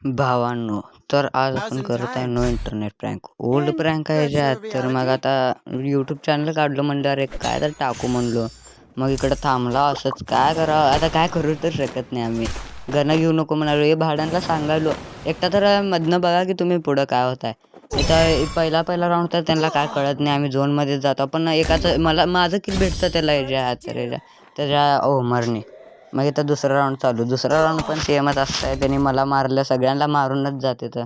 भावांनो, तर आज आपण करत आहे no internet prank. Old prank आहे ज्यात तर मग आता यूट्यूब चॅनल काढलं म्हणल्यावर एक काय तर टाकू म्हणलो. मग इकडं थांबला असंच काय करावं आता काय करू तर शकत नाही आम्ही. घरनं घेऊ नको म्हणालो हे भाड्यांना सांगायलो. एकटा तर मधनं बघा की तुम्ही पुढं काय होताय. इथं पहिला पहिला राऊंड तर त्यांना काय कळत नाही आम्ही झोनमध्ये जातो पण एकाचं मला माझं किल भेटतं त्याला ह्याच्या तर त्याच्या ओमरने. मग इथं दुसरा राऊंड चालू. दुसरा राऊंड पण सेमच असतंय. त्यांनी मला मारलं सगळ्यांना मारूनच जाते तर.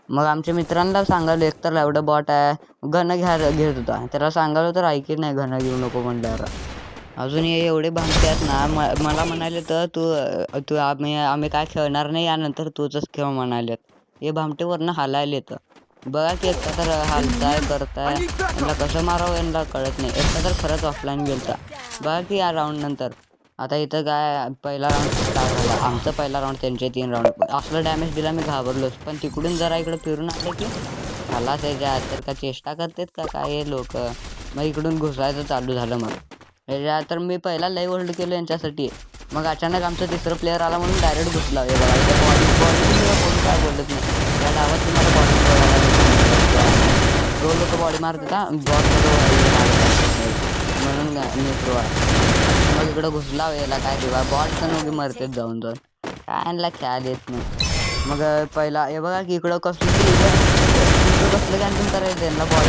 मग आमच्या मित्रांना सांगालो एकतर एवढं बॉट आहे घन घेत होता. त्याला सांगालो तर ऐकी नाही घन घेऊ नको म्हणल्यावर. अजून हे एवढे भामटे आहेत ना मला म्हणाले तर तू आम्ही काय खेळणार नाही यानंतर तूच खेळ म्हणालेत. हे भामटे वरनं हालायला येतं. बघा की एकटा तर हालताय करताय यांना कसं मारावं यांना कळत नाही. एकटा तर खरंच ऑफलाईन गेलता. बघा की या राऊंड नंतर. आता इथं काय पहिला राऊंड स्टार्ट झाला. आमचा पहिला राऊंड त्यांचे 3 राऊंड. असलं डॅमेज दिला मी घाबरलोच. पण तिकडून जरा इकडं फिरून आले की खलास याच्या तर का चेष्टा करतात का काय हे लोक. मग इकडून घुसायचं चालू झालं मग. याच्या तर मी पहिला लय होल्ड केलं यांच्यासाठी. मग अचानक आमचा तिसरा प्लेअर आला म्हणून डायरेक्ट घुसला. हे बघा इथं बॉडी कोण काय बोलत नाही. त्या डावात तुम्हाला बॉडी तो लोक बॉडी मारत होता म्हणून मी प्रो आहे. मग इकडं घुसला याला काय किंवा बॉट तर नव्हती मरतेच जाऊन काय यांना खेळायला येत नाही. मग पहिला हे बघा की इकडं कसलं कॅन्सल करायचं त्यांना बॉडी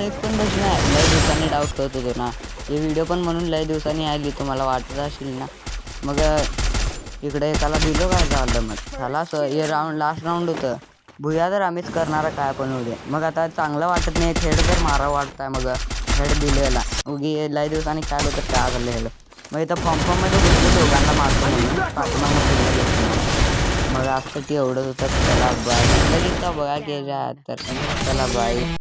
एक पण बस नाही. लय दिवसांनी डाऊट करत होतो ना हे व्हिडिओ पण म्हणून लय दिवसांनी आली तुम्हाला वाटत असेल ना. मग इकडे एकाला दिलो काय झालं मग झाला हे राऊंड लास्ट राऊंड होतं. भुया तर आम्हीच करणारा काय पण होऊ दे. मग आता चांगलं वाटत नाही. हेड तर मारा वाटतंय मग हेड दिलेला उगी लय दिवसांनी काय होतं काय झालं हेड. मग इथं फॉर्ममध्ये दोघांना मारतो म्हणून मग आजसाठी एवढंच होतं. त्याला बाय बघा की तर त्याला बाय.